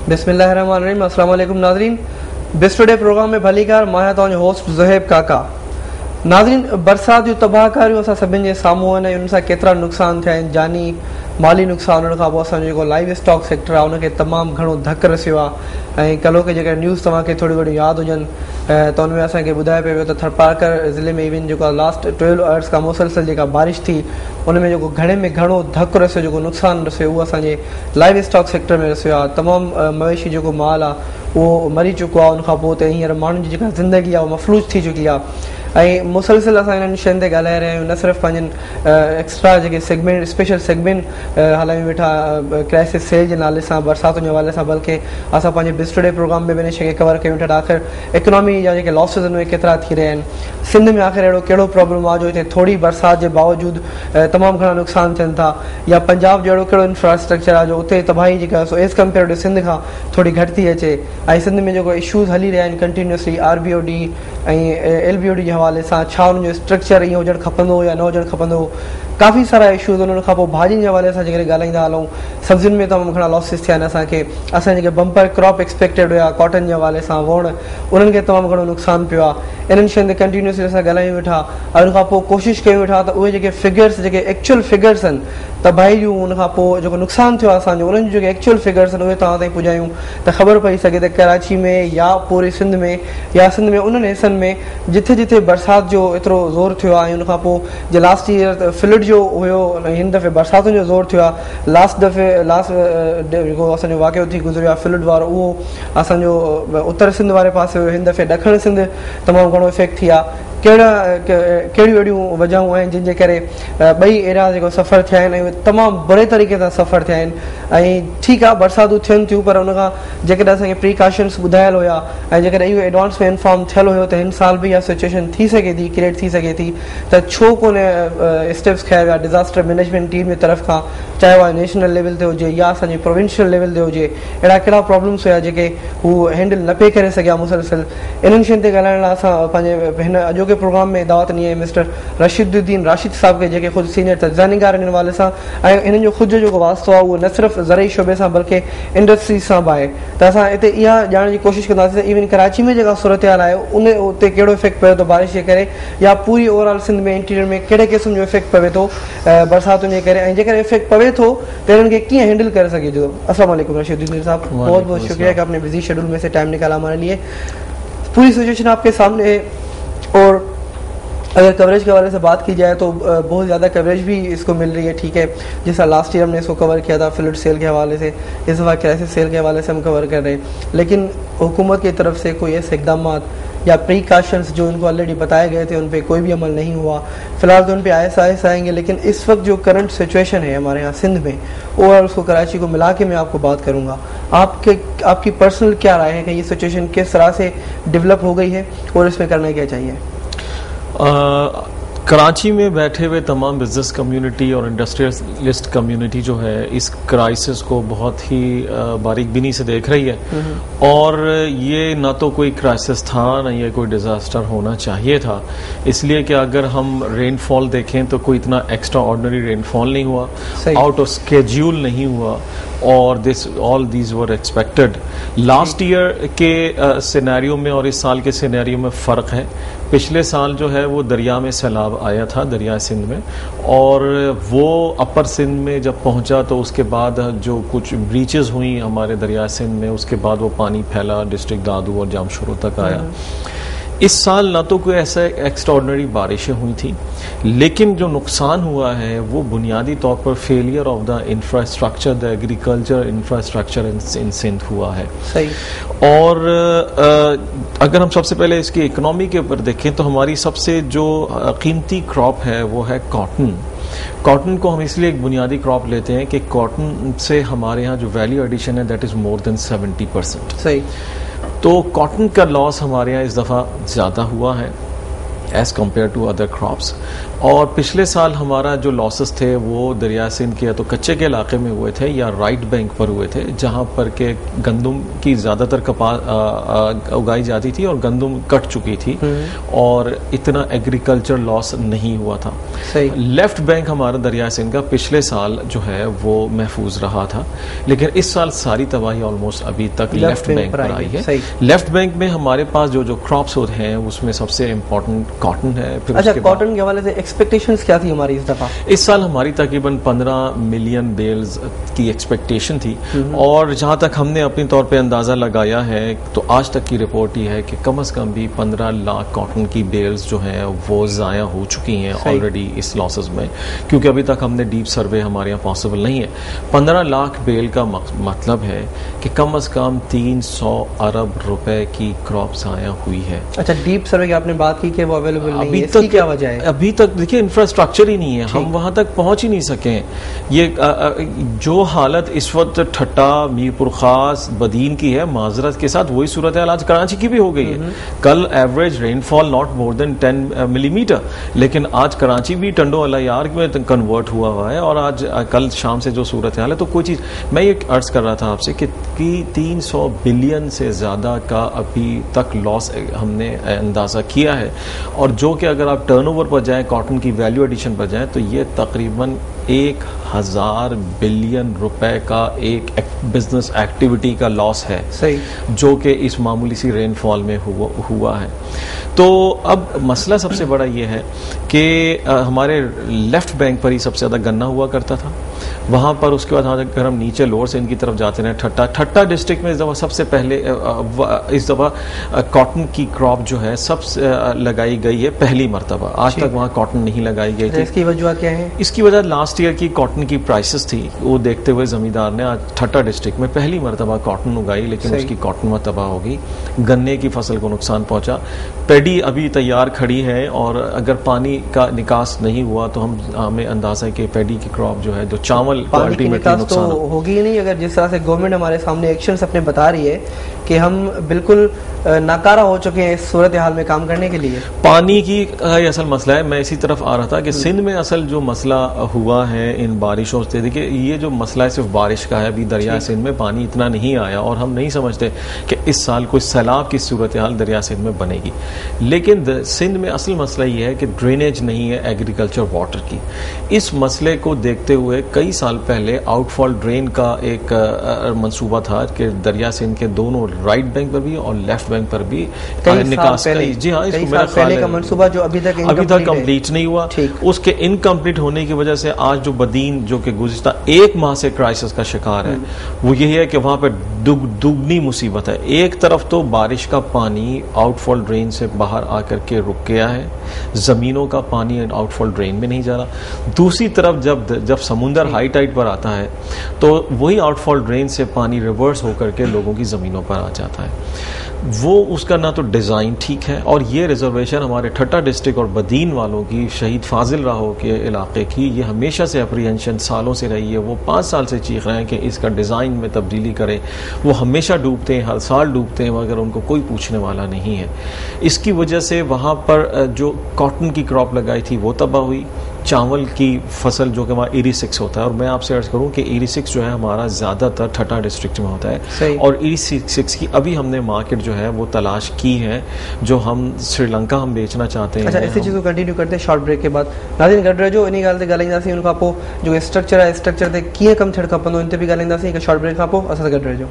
बिस्मिल्लाहिर्रहमानिर्रहीम। अस्सलाम वालेकुम नाज़रीन, बिस टुडे प्रोग्राम में भलीकार मां तव्हांजो होस्ट ज़ुहैब काका। नाज़रीन, बरसात जूं तबाहकारियूं असां सभिनि जे साम्हूं आहिनि, उन सां केतिरा नुक़सान थिया आहिनि, जानी माली नुक़सान। उन खां पोइ असांजो जेको लाइव स्टॉक सेक्टर आहे उनखे तमामु घणो धकु रसियो आहे। ऐं कल्ह के जेके न्यूज़ तव्हांखे थोरी घणी यादि हुजनि त उनमें असांखे ॿुधाए पियो त थरपारकर ज़िले में इवन जेको लास्ट 12 आवर्स खां मुसलसल जेका बारिश थी उनमें जेको घणे में घणो धकु रसियो, जेको नुक़सानु रसियो, उहो असांजे लाइव स्टॉक सेक्टर में रसियो आहे। तमामु मवेशी जेको माल आहे उहो मरी चुको आहे। उनखां पोइ त हींअर माण्हुनि जी जेका ज़िंदगी आहे उहा मफ़लूज थी चुकी आहे। ऐं मुसलसिल असां इन्हनि शयुनि ते ॻाल्हाए रहिया आहियूं, न सिर्फ़ु पंहिंजनि एक्स्ट्रा जेके सेगमेंट स्पेशल सेगमेंट हलायूं वेठा क्राइसिस सेल जे नाले सां, बरसातुनि जे हवाले सां, बल्कि असां पंहिंजे बिस टुडे प्रोग्राम में बि इन शइ खे कवर कयूं था। आख़िर इकोनॉमी जा जेके लॉसिस आहिनि उहे केतिरा थी रहिया आहिनि, सिंध में आख़िर अहिड़ो कहिड़ो प्रॉब्लम आहे जो हिते थोरी बरसाति जे बावजूदि तमामु घणा नुक़सान थियनि था, या पंजाब जो अहिड़ो कहिड़ो इंफ्रास्ट्रक्चर आहे जो उते तबाही जेका सो एज़ कम्पेयर टू सिंध खां थोरी घटि थी अचे। ऐं सिंध में जेको इशूज़ हली रहिया आहिनि कंटिन्यूसली RBOD ऐं LBOD जे हवाले सां, छा उनजो स्ट्रक्चर ईअं हुजणु खपंदो या न हुजणु खपंदो, काफ़ी सारा इशूज़। उन खां पोइ भाॼियुनि जे हवाले सां जेकॾहिं ॻाल्हाईंदा हलूं, सब्जियुनि में तमामु घणा लॉसिस थिया आहिनि असांखे। असांजे जेके बम्पर क्रॉप एक्सपेक्टेड हुया कॉटन जे हवाले सां, वण, उन्हनि खे तमामु घणो नुक़सानु पियो आहे। इन्हनि शयुनि ते कंटिन्यूसली असां ॻाल्हायूं वेठा, ऐं उन खां पोइ कोशिशि कयूं वेठा त उहे जेके फिगर्स, जेके एक्चुअल फिगर्स आहिनि तबाही जूं, उन खां पोइ जेको नुक़सानु थियो आहे असांजो, उन्हनि जूं जेके एक्चुअल फिगर्स आहिनि उहे तव्हां ताईं पुॼायूं त ख़बर पई सघे त कराची में या पूरे सिंध में, या सिंध में उन्हनि हिसनि में जिथे जिथे बरसाति जो एतिरो ज़ोर थियो आहे। ऐं उन खां पोइ जे लास्ट ईयर फ्लड जो हुयो, हिन दफ़े बरसातुनि जो ज़ोर थियो आहे। लास्ट जेको असांजो वाक़ियो थी गुज़रियो आहे फ्लड वारो, उहो असांजो उत्तर सिंध वारे पासे हुयो। हिन दफ़े ॾखण सिंध तमामु घणो इफेक्ट थी आहे। कहिड़ियूं अहिड़ियूं वजहूं आहिनि जिन जे करे ॿई एरिया जेको सफ़र थिया आहिनि ऐं उहे तमामु बुरे तरीक़े सां सफ़र थिया आहिनि। ऐं ठीकु आहे, बरसातूं थियनि थियूं, पर उनखां जेकॾहिं असांखे प्रीकॉशन्स ॿुधायल हुया ऐं जेकॾहिं इहो एडवांस में इंफॉर्म थियल हुयो त हिन साल बि इहा सिचुएशन थी सघे थी, क्रिएट थी सघे थी, त छो कोन स्टेप्स खया विया डिज़ास्टर मैनेजमेंट टीम जी तरफ़ खां, चाहे उहा नेशनल लेवल ते हुजे या असांजे प्रोविंशियल लेवल ते हुजे। अहिड़ा कहिड़ा प्रॉब्लम्स हुया जेके हू हैंडल न पिए करे सघिया मुसलसिल। इन्हनि शयुनि ते ॻाल्हाइण लाइ असां पंहिंजे हिन अॼोके प्रोग्राम में दावत ॾिनी आहे मिस्टर रशीदुद्दीन राशिद साहब खे, जेके ख़ुदि सीनियर तजज़ानीगार आहिनि हिन हवाले सां। ऐं हिननि जो ख़ुदि जो जेको वास्तो आहे उहो न सिर्फ़ु ज़रई शोबे सां बल्कि इंडस्ट्रीज़ सां बि आहे। त असां हिते इहा ॼाणण जी कोशिशि कंदासीं त इवन कराची में जेका सूरत हाल आहे उते कहिड़ो इफेक्ट पवे थो बारिश जे करे, या पूरी ओवरऑल सिंध में इंटीरियर में कहिड़े क़िस्म जो इफेक्ट पवे थो बरसातुनि जे करे, ऐं जेकॾहिं इफेक्ट पवे थो त इन्हनि खे कीअं हैंडल करे सघे थो। अस्सलाम वालेकुम रशीदुद्दीन साहब, बहुत बहुत शुक्रिया कि आपने बिजी शेड्यूल में से टाइम निकाला हमारे लिए। पूरी सिचुएशन आपके सामने, और अगर कवरेज के हवाले से बात की जाए तो बहुत ज़्यादा कवरेज भी इसको मिल रही है। ठीक है, जिस तरह लास्ट ईयर हमने इसको कवर किया था फ्लड सेल के हवाले से, इस दफ़ा क्राइसिस सेल के हवाले से हम कवर कर रहे हैं, लेकिन हुकूमत की तरफ से कोई ऐसे इकदाम या प्रीकॉशंस जो उनको ऑलरेडी बताए गए थे उन पर कोई भी अमल नहीं हुआ। फ़िलहाल तो उन पर आहिस्ता आएंगे, लेकिन इस वक्त जो करंट सिचुएशन है हमारे यहाँ सिंध में, और उसको कराची को मिला के मैं आपको बात करूँगा, आपकी पर्सनल क्या राय है कि ये सिचुएशन किस तरह से डेवलप हो गई है और इसमें करना क्या चाहिए? कराची में बैठे हुए तमाम बिजनेस कम्युनिटी और इंडस्ट्रियलिस्ट कम्युनिटी जो है इस क्राइसिस को बहुत ही बारीक बीनी से देख रही है, और ये ना तो कोई क्राइसिस था ना ये कोई डिज़ास्टर होना चाहिए था। इसलिए कि अगर हम रेनफॉल देखें तो कोई इतना एक्स्ट्रा ऑर्डिनरी रेनफॉल नहीं हुआ, आउट ऑफ स्केड्यूल नहीं हुआ, और all these were expected. Last year के सिनेरियो में और इस साल के सिनेरियो में फ़र्क है। पिछले साल जो है वो दरिया में सैलाब आया था, दरिया सिंध में, और वो अपर सिंध में जब पहुंचा तो उसके बाद जो कुछ ब्रीचेस हुई हमारे दरिया सिंध में, उसके बाद वो पानी फैला डिस्ट्रिक्ट दादू और जामशोरों तक आया। इस साल ना तो कोई ऐसा एक्स्ट्राऑर्डिनरी बारिशें हुई थी, लेकिन जो नुकसान हुआ है वो बुनियादी तौर पर failure of the infrastructure, the agriculture infrastructure in Sindh हुआ है। सही। और अगर हम सबसे पहले इसकी इकोनॉमी के ऊपर देखें तो हमारी सबसे जो कीमती क्रॉप है वो है कॉटन। कॉटन को हम इसलिए एक बुनियादी क्रॉप लेते हैं कि कॉटन से हमारे यहाँ जो वैल्यू एडिशन है दैट इज़ मोर देन 70%। सही। तो कॉटन का लॉस हमारे यहाँ इस दफ़ा ज़्यादा हुआ है। As compare to other crops. اور پچھلے سال ہمارا جو لاسز تھے وہ دریائے سندھ کے یا تو کچے کے علاقے میں ہوئے تھے یا رائٹ بینک پر ہوئے تھے, جہاں پر کہ گندم کی زیادہ تر اگائی جاتی تھی اور گندم کٹ چکی تھی اور اتنا ایگریکلچر لاس نہیں ہوا تھا. لیفٹ بینک ہمارا دریائے سندھ کا پچھلے سال جو ہے وہ محفوظ رہا تھا, لیکن اس سال ساری تباہی آلموسٹ ابھی تک لیفٹ بینک پر آئی ہے. لیفٹ بینک میں ہمارے پاس جو کراپس ہوتے ہیں اس میں سب سے امپورٹنٹ کاٹن ہے. اچھا, کاٹن کے حوالے سے ایکسپیکٹیشنز کیا تھی ہماری اس دفعہ؟ اس سال ہماری تقریباً 15 ملین بیلز کی ایکسپیکٹیشن تھی, اور جہاں تک ہم نے اپنی طور پہ اندازہ لگایا ہے تو آج تک کی رپورٹ یہ ہے کہ کم از کم بھی 15 لاکھ کاٹن کی بیلز جو ہیں وہ ضائع ہو چکی ہیں آلریڈی اس لاسز میں, کیونکہ ابھی تک ہم نے ڈیپ سروے ہمارے یہاں پاسبل نہیں ہے. 15 لاکھ بیل کا مطلب ہے کہ کم از کم 300 ارب روپے کی کراپ ضائع ہوئی ہے. اچھا, ڈیپ سروے کی آپ نے بات کی کہ وہ اویلیبل نہیں ہے, اس کی کیا وجہ ہے؟ ابھی تک دیکھیے انفراسٹرکچر ہی نہیں ہے, ہم وہاں تک پہنچ ہی نہیں سکے. یہ جو حالت اس وقت ٹھٹا, میر پور خاص, بدین کی ہے, معذرت کے ساتھ وہی صورتحال آج کراچی کی بھی ہو گئی ہے. کل average rain fall not more دین 10 ملی میٹر, لیکن آج کراچی بھی ٹنڈو علیار میں کنورٹ ہوا ہے, اور آج کل شام سے جو صورتحال ہے تو کوئی چیز میں یہ عرض کر رہا تھا آپ سے کہ 300 بلین سے زیادہ کا ابھی تک لاس ہم نے اندازہ کیا ہے, اور جو کہ اگر آپ ٹرن اوور پر جائیں, کاٹن کی ویلیو ایڈیشن پر جائیں, تو یہ تقریباً 1000 بلین روپے کا ایک بزنس ایکٹیویٹی کا لاس ہے, جو کہ اس معمولی سی رین فال میں ہوا ہے. تو اب مسئلہ سب سے بڑا یہ ہے کہ ہمارے لیفٹ بینک پر ہی سب سے زیادہ گنا ہوا کرتا تھا, وہاں پر اس کے بعد اگر ہم نیچے لوور سندھ کی طرف جاتے ہیں, ٹھٹا ڈسٹرکٹ میں اس دفعہ سب سے پہلے اس دفعہ کاٹن کی کراپ جو ہے سب سے لگائی گئی ہے پہلی مرتبہ. آج تک وہاں کاٹن نہیں لگائی گئی تھی. اس کی وجہ کیا ہے؟ اس کی وجہ لاسٹ ایئر کی کاٹن کی پرائسز تھی, وہ دیکھتے ہوئے زمیندار نے آج ٹھٹا ڈسٹرکٹ میں پہلی مرتبہ کاٹن اگائی, لیکن اس کی کاٹن تباہ ہو گئی, گنے کی فصل کو نقصان پہنچا. پیڈی ابھی تیار کھڑی ہے, اور اگر پانی کا نکاس نہیں ہوا تو ہمیں اندازہ ہے کہ پیڈی کی کراپ جو ہے, جو چاول کو الٹیمیٹلی نقصان ہوگی ہی نہیں. اگر جس طرح سے گورنمنٹ ہمارے سامنے ایکشنز اپنے بتا رہی ہے کہ ہم بالکل ناکارہ ہو چکے ہیں اس صورتحال میں کام کرنے کے لیے. پانی کی اصل مسئلہ ہے, میں اسی طرف آ رہا تھا کہ سندھ میں اصل جو مسئلہ ہوا ہے ان بارشوں سے, دیکھیے یہ جو مسئلہ ہے صرف بارش کا ہے. ابھی دریائے سندھ میں پانی اتنا نہیں آیا, اور ہم نہیں سمجھتے کہ اس سال کوئی سیلاب کی صورتحال دریائے سندھ میں بنے گی. لیکن سندھ میں اصل مسئلہ یہ ہے کہ ڈرینیج نہیں ہے ایگریکلچر واٹر کی. اس مسئلے کو دیکھتے ہوئے کئی سال پہلے آؤٹ فال ڈرین کا ایک منصوبہ تھا کہ دریا سندھ کے دونوں رائٹ بینک پر بھی اور لیفٹ بینک پر بھی نکاس کا. جی ہاں, میرا خیال ہے منصوبہ جو ابھی تک کمپلیٹ نہیں ہوا. اس کے انکمپلیٹ ہونے کی وجہ سے آج جو بدین جو کہ گزشتہ ایک ماہ سے کرائسس کا شکار ہے, وہ یہی ہے کہ وہاں پہ دگنی مصیبت ہے. ایک طرف تو بارش کا پانی آؤٹ فال ڈرین سے باہر آ کر کے رک گیا ہے, زمینوں کا پانی آؤٹ فال ڈرین میں نہیں جا رہا. دوسری طرف جب سمندر ہائی ٹائڈ پر آتا ہے تو وہی آؤٹ فال ڈرین سے پانی ریورس ہو کر کے لوگوں کی زمینوں پر آ جاتا ہے. وہ اس کا نہ تو ڈیزائن ٹھیک ہے, اور یہ ریزرویشن ہمارے ٹھٹا ڈسٹرکٹ اور بدین والوں کی, شہید فاضل راہو کے علاقے کی, یہ ہمیشہ سے اپریہنشن سالوں سے رہی ہے. وہ 5 سال سے چیخ رہے ہیں کہ اس کا ڈیزائن میں تبدیلی کرے. وہ ہمیشہ ڈوبتے ہیں, ہر سال ڈوبتے ہیں, مگر ان کو کوئی پوچھنے والا نہیں ہے. اس کی وجہ سے وہاں پر جو کاٹن کی کراپ لگائی تھی وہ تباہ ہوئی. چاول کی فصل جو کہ وہاں ایری 6 ہوتا ہے, اور میں آپ سے عرض کروں کہ ایری 6 جو ہے ہمارا زیادہ تر ٹھٹا ڈسٹرکٹ میں ہوتا ہے, اور ایری 6 کی ابھی ہم نے مارکیٹ جو ہے وہ تلاش کی ہے, جو ہم سری لنکا ہم بیچنا چاہتے ہیں. اچھا, اسی چیز کو کنٹینیو کرتے ہیں شارٹ بریک کے بعد. ناظرین گڈ رہے جو انہی گال تے ڳالهائينداسين ان کان پوءِ جو اسٽرڪچر ہے اسٽرڪچر تے ڪيئن ڪم ٿيڻ کپندو ان تے بि ڳالهائينداسين. هڪ شارٹ بریک کان پوءِ اسان گڏ رهجو.